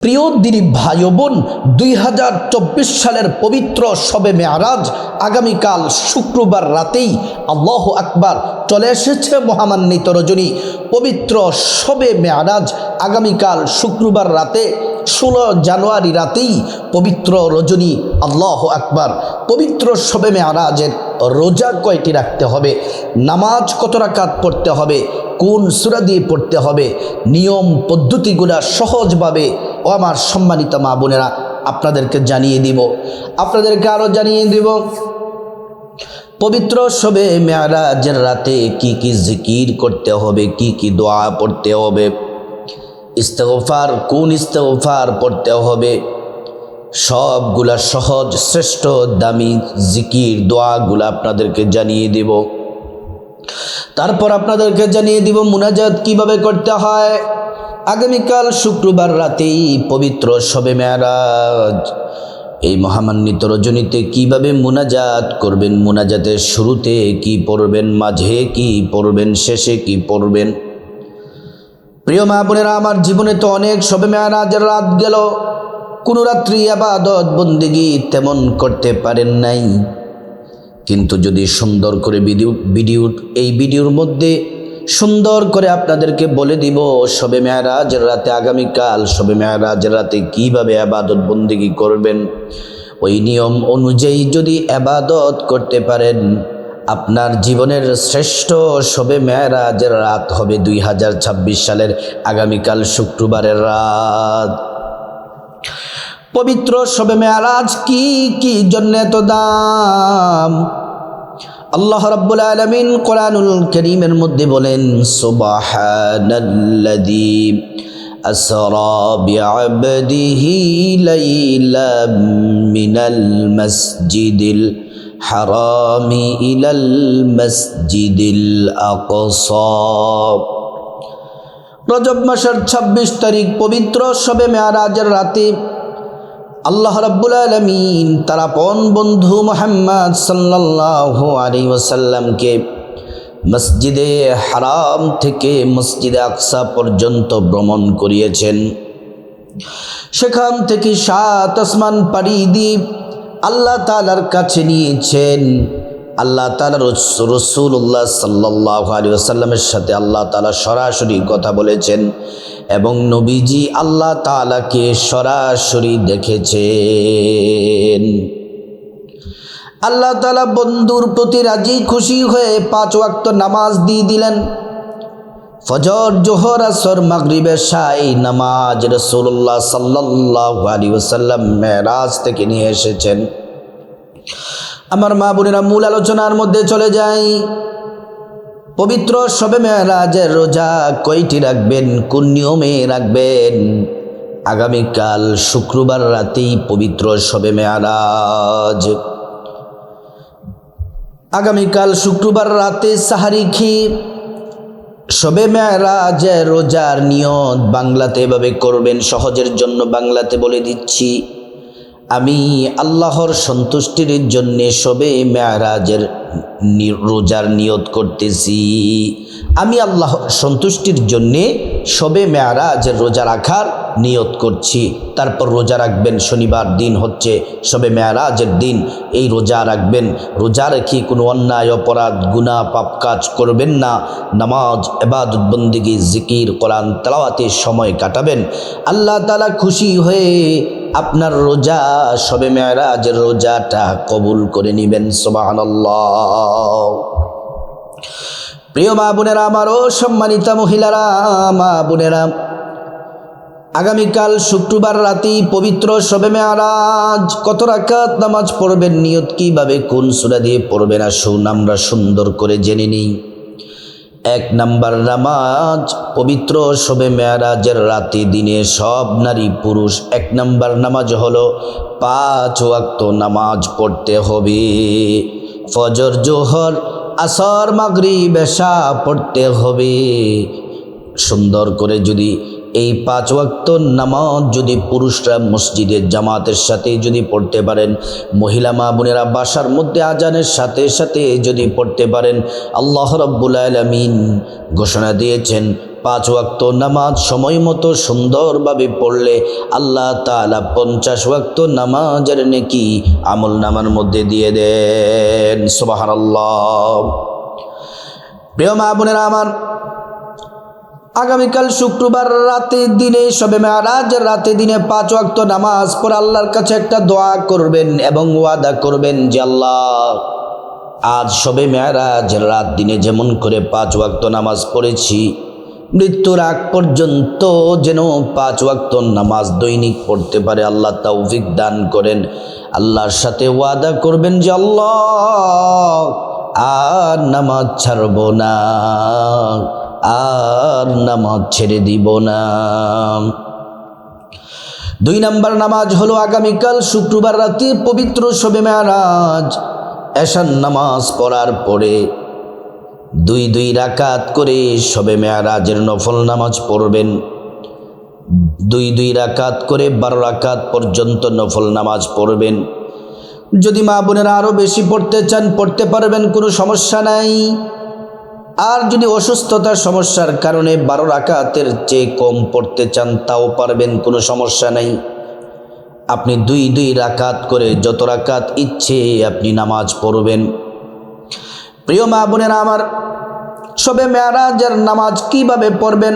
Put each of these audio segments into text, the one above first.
প্রিয় দিনী ভাই বোন, 2024 সালের পবিত্র শবে মেয়ারাজ আগামীকাল শুক্রবার রাতেই আল্লাহু আকবার চলে এসেছে মহামান্বিত রজনী। পবিত্র শবে মেয়ারাজ আগামীকাল শুক্রবার রাতে 16 জানুয়ারি রাতেই পবিত্র রজনী। আল্লাহু আকবার। পবিত্র শবে মেয়ারাজের রোজা কয়টি রাখতে হবে, নামাজ কত রাকাত পড়তে হবে, কোন সূরা দিয়ে পড়তে হবে, নিয়ম পদ্ধতিগুলো সহজভাবে ও আমার সম্মানিত মা বোনেরা আপনাদেরকে জানিয়ে দিব। আপনাদেরকে আরও জানিয়ে দিব পবিত্র শবে মেয়ারাজের রাতে কি কি জিকির করতে হবে, কি কি দোয়া পড়তে হবে, ইস্তেগফার কোন ইস্তেগফার পড়তে হবে, সবগুলা সহজ শ্রেষ্ঠ দামি জিকির দোয়াগুলা আপনাদেরকে জানিয়ে দিব। তারপর আপনাদেরকে জানিয়ে দিব মুনাজাত কিভাবে করতে হয়। আগামীকাল শুক্রবার রাতেই পবিত্র শবে মেয়ারাজ এই মহামান্বিত রজনীতে কিভাবে মুনাজাত করবেন, মুনাজাতের শুরুতে কি পড়বেন, মাঝে কি পড়বেন, শেষে কি পড়বেন। প্রিয় মা বোনেরা, আমার জীবনে তো অনেক শবে মেয়ারাজের রাত গেল, কোনো রাত্রি ইবাদত বন্দেগী তেমন করতে পারেন নাই। কিন্তু যদি সুন্দর করে এই ভিডিওর মধ্যে সুন্দর করে আপনাদেরকে বলে দিব শবে মেয়ারাজের রাতে, আগামীকাল শবে মেয়ারাজের রাতে কিভাবে ইবাদত বন্দেগী করবেন, ওই নিয়ম অনুযায়ী যদি ইবাদত করতে পারেন, আপনার জীবনের শ্রেষ্ঠ শবে মেয়ারাজের রাত হবে 2026 সালের আগামীকাল শুক্রবারের রাত। পবিত্র শবে মেয়ারাজ কি জন্য এত দাম? আল্লাহ রাব্বুল আলামিন কোরআনুল কারীমের মধ্যে বলেন, সুবহানাল্লাযী আসরা বিআবদিহি লাইলাম মিনাল মাসজিদিল হারামি ইলাল মাসজিদিল আকসা। রজব মাসের 26 তারিখ পবিত্র শবে মেয়ারাজের রাতে আল্লাহ রাব্বুল আলামিন তার আপন বন্ধু মুহাম্মদ সাল্লাল্লাহু আলাইহি ওয়াসাল্লামকে মসজিদে হারাম থেকে মসজিদে আকসা পর্যন্ত ভ্রমণ করিয়েছেন। সেখান থেকে 7 আসমান পাড়ি দিয়ে আল্লাহ তাআলার কাছে নিয়েছেন। আল্লাহ তাআলার রাসূলুল্লাহ সাল্লাল্লাহু আলাইহি ওয়াসাল্লামের সাথে আল্লাহ তাআলা সরাসরি কথা বলেছেন এবং নবীজি আল্লাহ তাআলাকে সরাসরি দেখেছেন। আল্লাহ তাআলা বন্ধুর প্রতি রাজি খুশি হয়ে 5 ওয়াক্ত নামাজ দিয়ে দিলেন। ফজর, জোহর, আসর, মাগরিব, এশা এই নামাজ রাসূলুল্লাহ সাল্লাল্লাহু আলাইহি ওয়াসাল্লাম মেরাজ থেকে নিয়ে এসেছেন। আমার মা বোনেরা, মূল আলোচনার মধ্যে চলে যাই। পবিত্র শবে মেয়ারাজের রোজা কয়টি রাখবেন, কোন নিয়মে রাখবেন? আগামীকাল শুক্রবার রাতেই পবিত্র শবে মেয়ারাজ। আগামীকাল শুক্রবার রাতে সাহারি খেয়ে শবে মেয়ারাজের রোজার নিয়ত বাংলাতে এভাবে করবেন। সহজের জন্য বাংলাতে বলে দিচ্ছি। আমি আল্লাহর সন্তুষ্টির জন্যে শবে মেয়ারাজের রোজার নিয়ত করতেছি। আমি আল্লাহর সন্তুষ্টির জন্যে শবে মেয়ারাজের রোজা রাখার নিয়ত করছি। তারপর রোজা রাখবেন। শনিবার দিন হচ্ছে শবে মেয়ারাজের দিন। এই রোজা রাখবেন। রোজা রেখে কোনো অন্যায়, অপরাধ, গুনাহ, পাপ কাজ করবেন না। নামাজ, ইবাদত বন্দেগী, জিকির, কোরআন তেলাওয়াতের সময় কাটাবেন। আল্লাহ তাআলা খুশি হয়ে আপনার রোজা, শবে মেয়ারাজের রোজাটা কবুল করে নেবেন। সুবহানাল্লাহ। প্রিয় মা বোনেরা, আমারও সম্মানিতা মহিলারা, মা বোনেরা, আগামীকাল শুক্রবার রাতেই পবিত্র শবে মেয়ারাজ। কত রাকাত নামাজ পড়বেন, নিয়ত কিভাবে, কোন সূরা দিয়ে পড়বেন, আসুন আমরা সুন্দর করে জেনে নিই। 1 নাম্বার নামাজ পবিত্র শবে মেয়ারাজের রাতে দিনে সব নারী পুরুষ 1 নাম্বার নামাজ হলো 5 ওয়াক্ত নামাজ পড়তে হবে। ফজর, জোহর, আসর, মাগরিব, এশা পড়তে হবে। সুন্দর করে যদি এই 5 ওয়াক্ত নামাজ যদি পুরুষরা মসজিদের জামাতের সাথে যদি পড়তে পারেন, মহিলা মা বোনেরা বাসার মধ্যে আজানের সাথে সাথে যদি পড়তে পারেন, আল্লাহ রাব্বুল আলামিন ঘোষণা দিয়েছেন 5 ওয়াক্ত নামাজ সময় মতো সুন্দরভাবে পড়লে আল্লাহ তাআলা 50 ওয়াক্ত নামাজের নেকি আমল নামার মধ্যে দিয়ে দেন। সুবহানাল্লাহ। প্রিয় মা বোনেরা আমার, আগামীকাল শুক্রবার রাতে দিনে শবে মেরাজের রাতে দিনে 5 ওয়াক্ত নামাজ পড়ে আল্লাহর কাছে একটা দোয়া করবেন এবং ওয়াদা করবেন যে আল্লাহ, আজ শবে মেরাজের রাত দিনে যেমন করে 5 ওয়াক্ত নামাজ পড়েছি, মৃত্যুর আগ পর্যন্ত যেন 5 ওয়াক্ত নামাজ দৈনিক পড়তে পারে আল্লাহ তৌফিক দান করেন। আল্লাহর সাথে ওয়াদা করবেন যে আল্লাহ, আর নামাজ ছাড়ব না, আর নামাজ ছেড়ে দিব না। 2 নম্বর নামাজ হলো আগামীকাল শুক্রবার রাতে পবিত্র শবে মেরাজ এশার নামাজ পড়ার পরে 2 রাকাত করে শবে মেরাজের নফল নামাজ পড়বেন। 2 রাকাত করে 12 রাকাত পর্যন্ত নফল নামাজ পড়বেন। যদি মা বোনেরা আরও বেশি পড়তে চান পড়তে পারবেন, কোনো সমস্যা নাই। আর যদি অসুস্থতার সমস্যার কারণে 12 রাকাতের চেয়ে কম পড়তে চান তাও পারবেন, কোনো সমস্যা নাই। আপনি 2 রাকাত করে যত রাকাত ইচ্ছে আপনি নামাজ পড়বেন। প্রিয় মা বোনেরা আমার, শবে মেরাজের নামাজ কিভাবে পড়বেন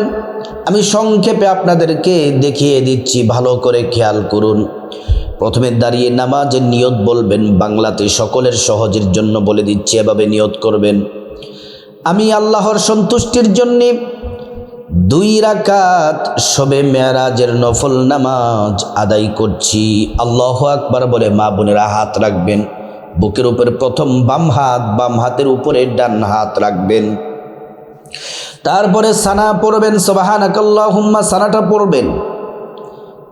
আমি সংক্ষেপে আপনাদেরকে দেখিয়ে দিচ্ছি, ভালো করে খেয়াল করুন। প্রথমে দাঁড়িয়ে নামাজের নিয়ত বলবেন, বাংলাতে সকলের সহজের জন্য বলে দিচ্ছি, এভাবে নিয়ত করবেন, আমি আল্লাহর সন্তুষ্টির জন্য 2 রাকাত শবে মেরাজের নফল নামাজ আদায় করছি। আল্লাহু আকবার বলে মা বোনেরা হাত রাখবেন বুকের উপরে, প্রথম বাম হাতের উপরে ডান হাত রাখবেন। তারপরে সানা পড়বেন, সুবহানাকাল্লাহুম্মা সানাটা পড়বেন।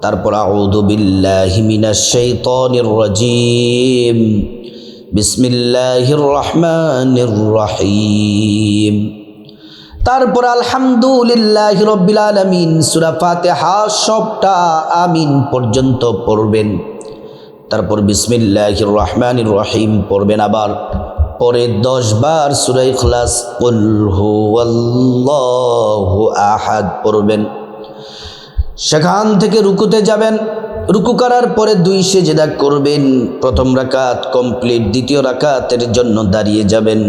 তারপর আউযু বিল্লাহি মিনাশ শাইতানির রাজিম, বিসমিল্লাহির রহমানির রহিম। তারপর আলহামদুলিল্লাহি রাব্বিল আলামিন সূরা ফাতিহা সবটা আমিন পর্যন্ত পড়বেন। তারপর বিসমিল্লাহির রহমানির রহিম পড়বেন। আবার পরে 10 বার সূরা ইখলাস কুল হুয়াল্লাহু আহাদ পড়বেন। সেখান থেকে রুকুতে যাবেন, রুকু করার পরে 2 সেজদা করবেন। প্রথম রাকাত কমপ্লিট, দ্বিতীয় রাকাতের জন্য দাঁড়িয়ে যাবেন।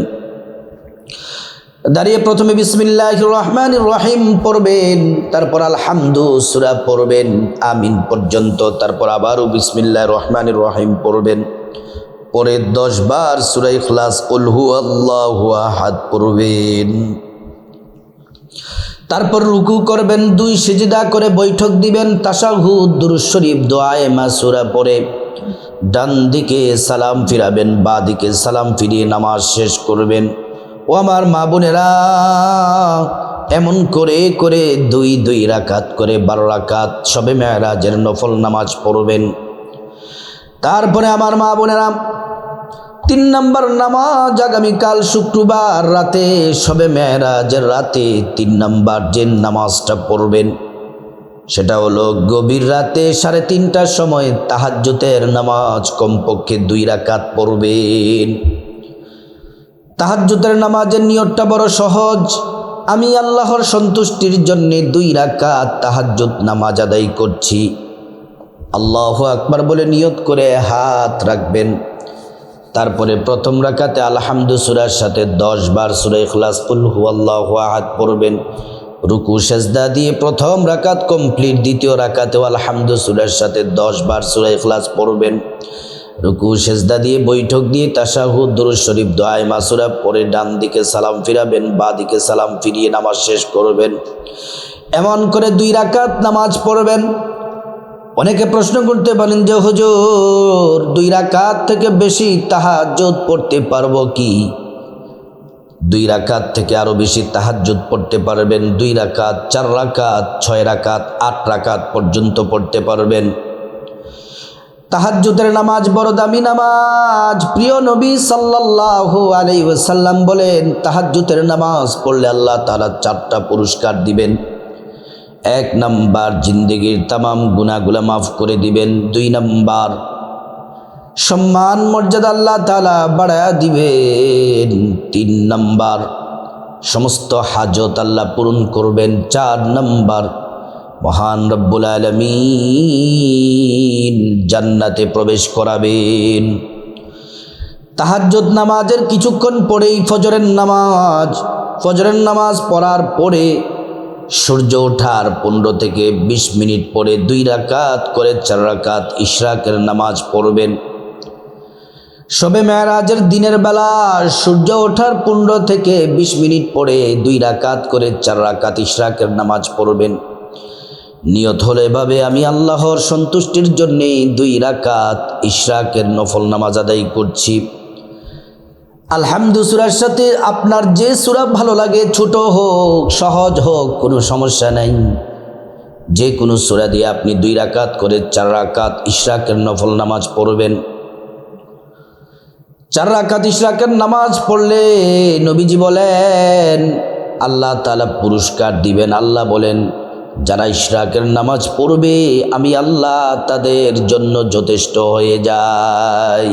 দাঁড়িয়ে প্রথমে বিসমিল্লাহির রহমানির রহিম পড়বেন, তারপর আলহামদু সূরা পড়বেন আমিন পর্যন্ত, তারপর আবারও বিসমিল্লাহির রহমানির রহিম পড়বেন। পরে 10 বার সূরা ইখলাস কুল হুয়াল্লাহু আহাদ পড়বেন। তারপর রুকু করবেন, 2 সিজদা করে বৈঠক দিবেন, তাশাহুদ দুরূদ শরীফ দোয়ায়ে মাসুরা পড়ে ডান দিকে সালাম ফিরাবেন, বাঁ দিকে সালাম ফিরিয়ে নামাজ শেষ করবেন। ও আমার মা বোনেরা, এমন করে করে 2 রাকাত করে 12 রাকাত শবে মেরাজের নফল নামাজ পড়বেন। তারপরে আমার মা বোনেরা, 3 নম্বর নামাজ আগামীকাল শুক্রবার রাতে শবে মেরাজের রাতে 3 নম্বর যে নামাজটা পড়বেন সেটা হলো গভীর রাতে 3:30টার সময় তাহাজ্জুদের নামাজ কমপক্ষে 2 রাকাত পড়বেন। তাহাজ্জুদের নামাজের নিয়তটা বড় সহজ, আমি আল্লাহর সন্তুষ্টির জন্য 2 রাকাত তাহাজ্জুদ নামাজ আদায় করছি। আল্লাহু আকবার বলে নিয়ত করে হাত রাখবেন। তারপরে প্রথম রাকাতে আলহামদু সূরার সাথে 10 বার সূরা ইখলাস কুল হুয়াল্লাহু আহাদ পড়বেন। রুকু সেজদা দিয়ে প্রথম রাকাত কমপ্লিট, দ্বিতীয় রাকাতেও আলহামদু সূরার সাথে 10 বার সূরা ইখলাস পড়বেন। রুকু সেজদা দিয়ে বৈঠক দিয়ে তাশাহুদ দুরূদ শরীফ দোয়ায়ে মাসুরা পড়ে ডান দিকে সালাম ফিরাবেন, বাঁ দিকে সালাম ফিরিয়ে নামাজ শেষ করবেন। এমন করে 2 রাকাত নামাজ পড়বেন। অনেকে প্রশ্ন করতে পারেন যে হুজুর 2 রাকাত থেকে বেশি তাহাজ্জুদ পড়তে পারবো কি? 2 রাকাত থেকে আরো বেশি তাহাজ্জুদ পড়তে পারবেন। 2 রাকাত, 4 রাকাত, 6 রাকাত, 8 রাকাত পর্যন্ত পড়তে পারবেন। তাহাজ্জুদের নামাজ বড় দামি নামাজ। প্রিয় নবী সাল্লাল্লাহু আলাইহি ওয়াসাল্লাম বলেন, তাহাজ্জুদের নামাজ পড়লে আল্লাহ তাআলা 4টা পুরস্কার দিবেন। 1 নাম্বার জিন্দেগির তামাম গুনাহগুলো মাফ করে দিবেন। 2 নাম্বার সম্মান মর্যাদা আল্লাহ তাআলা বাড়ায়া দিবেন। 3 নাম্বার সমস্ত হাজত আল্লাহ পূরণ করবেন। 4 নম্বর, মহান রব্বুল আলামিন জান্নাতে প্রবেশ করাবেন। তাহাজ্জুদ নামাজের কিছুক্ষণ পরেই ফজরের নামাজ পড়ার পরে সূর্য ওঠার 15 থেকে 20 মিনিট পরে 2 রাকাত করে 4 রাকাত ইশরাকের নামাজ পড়বেন। শবে মেরাজের দিনের বেলা সূর্য ওঠার 15 থেকে 20 মিনিট পরে 2 রাকাত করে 4 রাকাত ইশরাকের নামাজ পড়বেন। নিয়ত হলো এভাবে, আমি আল্লাহর সন্তুষ্টির জন্যে 2 রাকাত ইশরাকের নফল নামাজ আদায় করছি। আলহামদু সূরার সাথে আপনার যে সূরা ভালো লাগে, ছোট হোক সহজ হোক কোনো সমস্যা নাই, যে কোনো সূরা দিয়ে আপনি 2 রাকাত করে 4 রাকাত ইশরাকের নফল নামাজ পড়বেন। 4 রাকাত ইশরাকের নামাজ পড়লে নবীজি বলেন আল্লাহ তাআলা পুরস্কার দিবেন। আল্লাহ বলেন, যারা ইশরাকের নামাজ পড়বে আমি আল্লাহ তাদের জন্য যথেষ্ট হয়ে যাই।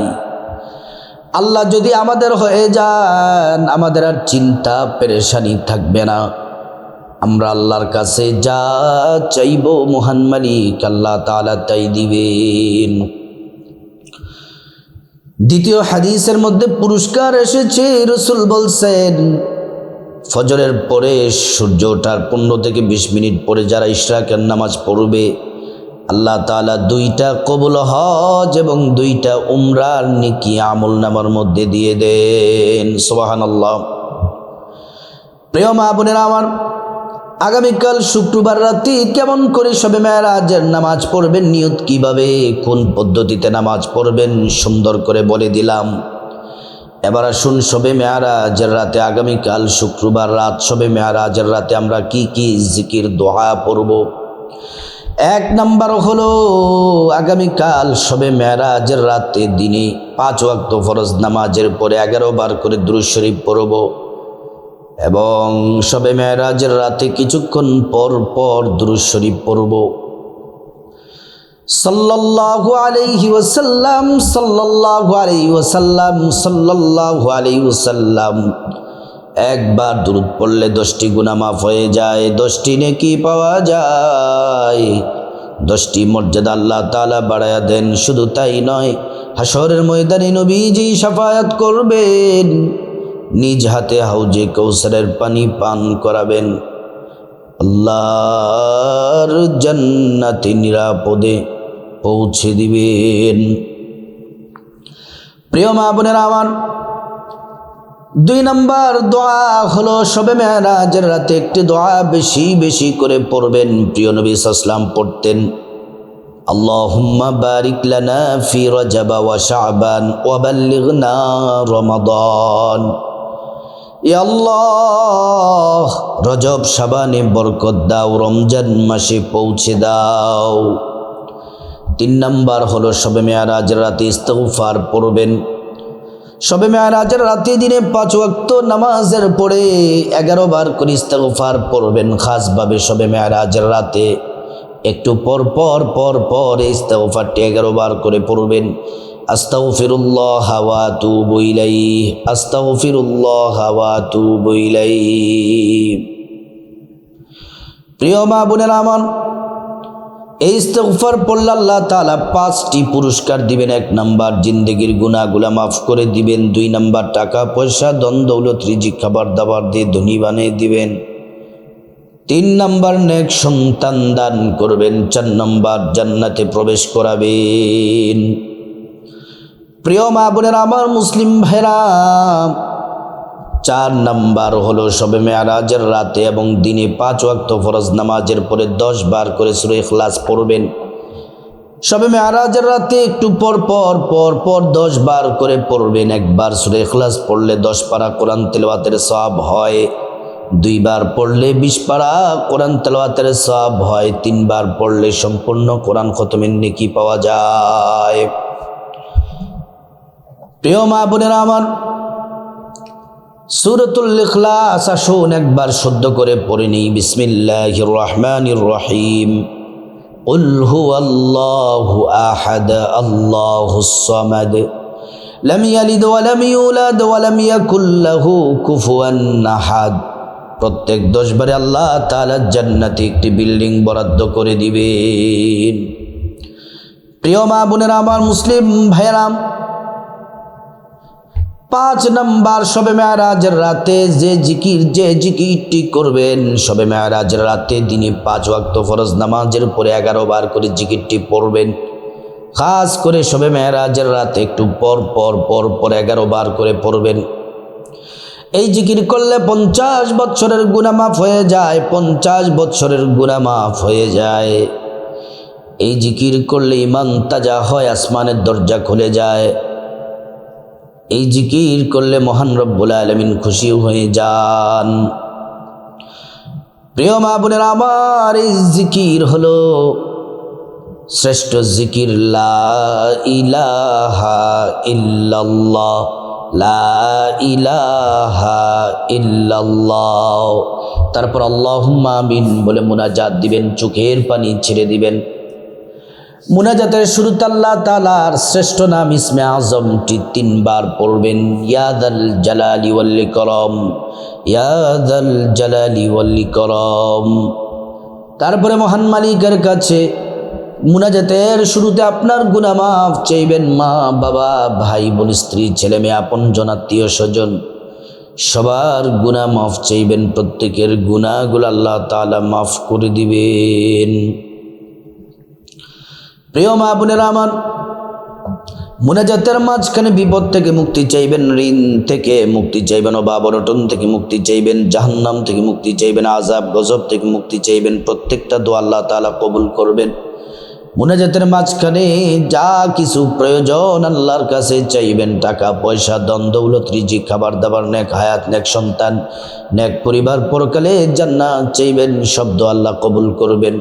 আল্লাহ যদি আমাদের হয়ে যান, আমাদের আর চিন্তা পেরেশানি থাকবে না। আমরা আল্লাহর কাছে যা চাইব মহান মালিক আল্লাহ তাআলা তাই দিবেন। দ্বিতীয় হাদিসের মধ্যে পুরস্কার এসেছে, রাসূল বলছেন ফজরের পরে সূর্য ওঠার 15 থেকে 20 মিনিট পরে যারা ইশরাকের নামাজ পড়বে আল্লাহ তাআলা 2টা কবুল হজ এবং 2টা উমরার নেকি আমল নামার মধ্যে দিয়ে দেন। সুবহানাল্লাহ। প্রিয় মা বোনেরা আমার, আগামীকাল শুক্রবার রাতে কেমন করে শবে মেরাজের নামাজ পড়বেন, নিয়ত কিভাবে, কোন পদ্ধতিতে নামাজ পড়বেন সুন্দর করে বলে দিলাম। এবার আসুন শবে মেরাজের রাতে, আগামীকাল শুক্রবার রাত শবে মেরাজের রাতে আমরা কি কি জিকির দোয়া পড়ব। 1 নাম্বার হলো আগামীকাল শবে মেরাজের রাতে দিনে 5 ওয়াক্ত ফরজ নামাজের পরে 11 বার করে দুরূদ শরীফ পড়ব এবং শবে মেরাজের রাতে কিছুক্ষণ পর পর দুরূদ শরীফ পড়ব। সাল্লাল্লাহু আলাইহি ওয়াসাল্লাম, সাল্লাল্লাহু আলাইহি ওয়াসাল্লাম, সাল্লাল্লাহু আলাইহি ওয়াসাল্লাম। একবার দুরূদ পড়লে 10টি গুনাহ মাফ হয়ে যায়, 10টি নেকি পাওয়া যায়, 10টি মর্যাদা আল্লাহ তাআলা বাড়ায়া দেন। শুধু তাই নয়, হাশরের ময়দানে নবীজি শাফায়াত করবেন, নিজ হাতে হাউজে কাউসারের পানি পান করাবেন, আল্লাহর জান্নাতে নিরাপদে পৌঁছে দিবেন। প্রিয় মা বোনেরা আমার, 2 নাম্বার দোয়া হলো শবে মেরাজের রাতে একটি দোয়া বেশি বেশি করে পড়বেন। প্রিয় নবী সাল্লাল্লাহু আলাইহি ওয়াসাল্লাম পড়তেন, আল্লাহুম্মা বারিক লানা ফি রজব ওয়া শাবান ওয়া বাল্লিগনা রমাদান। ইয়া আল্লাহ, রজব শাবানে বরকত দাও, রমজান মাসে পৌঁছে দাও। 3 নাম্বার হলো শবে মেরাজের রাতে ইস্তিগফার পড়বেন। শবে মেরাজের রাতে দিনে 5 ওয়াক্ত নামাজের পরে 11 বার করে ইস্তিগফার পড়বেন। খাসভাবে শবে মেরাজের রাতে একটু পর পর ইস্তিগফারটি 11 বার করে পড়বেন। আস্তাগফিরুল্লাহ ওয়া আতুবু ইলাইহি, আস্তাগফিরুল্লাহ ওয়া আতুবু ইলাইহি। প্রিয় মা বোনেরা আমার, এই ইস্তিগফার পড়লে আল্লাহ তাআলা 5টি পুরস্কার দিবেন। 1 নাম্বার জিন্দেগির গুনাহগুলো মাফ করে দিবেন। 2 নাম্বার টাকা পয়সা ধন দৌলত রিজিক খাবার দাবার দিয়ে ধনী বানিয়ে দিবেন। 3 নাম্বার নেক সন্তান দান করবেন। 4 নাম্বার জান্নাতে প্রবেশ করাবেন। প্রিয় মা বোনেরা আমার, মুসলিম ভাইরা, 4 নাম্বার হলো শবে মেরাজের রাতে এবং দিনে 5 ওয়াক্ত ফরজ নামাজের পরে 10 বার করে সূরা ইখলাস পড়বেন। শবে মেরাজের রাতে একটু পর পর 10 বার করে পড়বেন। 1 বার সূরা ইখলাস পড়লে 10 পারা কোরআন তেলাওয়াতের সওয়াব হয়, 2 বার পড়লে 20 পারা কোরআন তেলাওয়াতের সওয়াব হয়, 3 বার পড়লে সম্পূর্ণ কোরআন খতমের নেকি পাওয়া যায়। প্রিয় মা বোনেরা আমার, সূরাতুল ইখলাস আসুন একবার শুদ্ধ করে পড়ে নিই। বিসমিল্লাহির রহমানির রহিম। কুল হুয়াল্লাহু আহাদ, আল্লাহুস সামাদ, লাম ইয়ালিদ ওয়া লাম ইউলাদ ওয়া লাম ইয়াকুল লাহু কুফুয়ান আহাদ। প্রত্যেক 10 বারে আল্লাহ তাআলা জান্নাতে একটি বিল্ডিং বরাদ্দ করে দিবেন। প্রিয় মা বোনেরা আমার, মুসলিম ভাইয়েরা, 5 নাম্বার শবে মেরাজের রাতে যে জিকিরটি করবেন, শবে মেরাজের রাতে দিনে 5 ওয়াক্ত ফরজ নামাজের পরে 11 বার করে জিকিরটি পড়বেন। খাস করে শবে মেরাজের রাতে একটু পর 11 বার করে পড়বেন। এই জিকির করলে 50 বছরের গুনাহ মাফ হয়ে যায়, 50 বছরের গুনাহ মাফ হয়ে যায়। এই জিকির করলে ঈমান তাজা হয়, আসমানের দরজা খুলে যায়। এই জিকির করলে মহান রব্বুল আলামিন খুশি হয়ে যান। প্রিয় মা বোনেরা আমার, এই জিকির হলো শ্রেষ্ঠ জিকির, লা ইলাহা ইল্লাল্লাহ, লা ইলাহা ইল্লাল্লাহ। তারপর আল্লাহুম্মা আমিন বলে মুনাজাত দিবেন, চোখের পানি ছেড়ে দিবেন। মুনাজাতের শুরুতে আল্লাহ তাআলার শ্রেষ্ঠ নাম ইসমে আজমটি 3 বার পড়বেন, ইয়া যাল জালালি ওয়াল ইকরাম, ইয়া যাল জালালি ওয়াল ইকরাম। তারপরে মহান মালিকের কাছে মুনাজাতের শুরুতে আপনার গুনাহ মাফ চাইবেন। মা বাবা, ভাই বোন, স্ত্রী, ছেলে মেয়ে, আপনজন, আত্মীয় স্বজন সবার গুনাহ মাফ চাইবেন। প্রত্যেকের গুনাহগুলো আল্লাহ তাআলা মাফ করে দিবেন। প্রিয় মা বোনেরা আমার, মুনাজাতের মাঝখানে বিপদ থেকে মুক্তি চাইবেন, ঋণ থেকে মুক্তি চাইবেন, অভাব অনটন থেকে মুক্তি চাইবেন, জাহান্নাম থেকে মুক্তি চাইবেন, আযাব গজব থেকে মুক্তি চাইবেন। প্রত্যেকটা দোয়া আল্লাহ তাআলা কবুল করবেন। মুনাজাতের মাঝখানে যা কিছু প্রয়োজন আল্লাহর কাছে চাইবেন, টাকা পয়সা, ধন দৌলত, রিজিক, খাবার দাবার, নেক হায়াত, নেক সন্তান, নেক পরিবার, পরকালে জান্নাত চাইবেন। শব্দ আল্লাহ কবুল করবেন।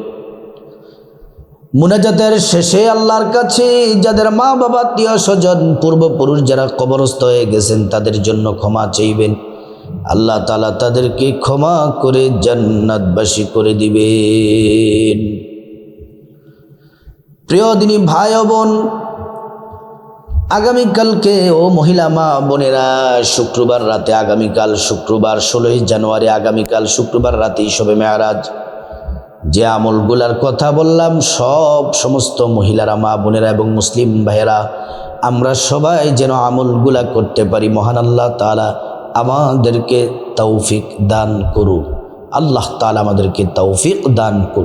মুনাজাতের শেষে আল্লাহর কাছে যাদের মা বাবা, আত্মীয় স্বজন, পূর্বপুরুষ যারা কবরস্থ হয়ে গেছেন তাদের জন্য ক্ষমা চাইবেন। আল্লাহ তাআলা তাদেরকে ক্ষমা করে জান্নাতবাসী করে দিবেন। প্রিয় দিনী ভাই ও বোন, আগামীকালকে ও মহিলা মা বোনেরা, শুক্রবার রাতে, আগামীকাল শুক্রবার 16 জানুয়ারি, আগামীকাল শুক্রবার রাতে শবে মেরাজ। যে আমলগুলার কথা বললাম সমস্ত মহিলারা, মা বোনেরা এবং মুসলিম ভাইয়েরা আমরা সবাই যেন আমলগুলা করতে পারি। মহান আল্লাহ তাআলা আমাদেরকে তৌফিক দান করুন। আল্লাহ তাআলা আমাদেরকে তৌফিক দান করুন।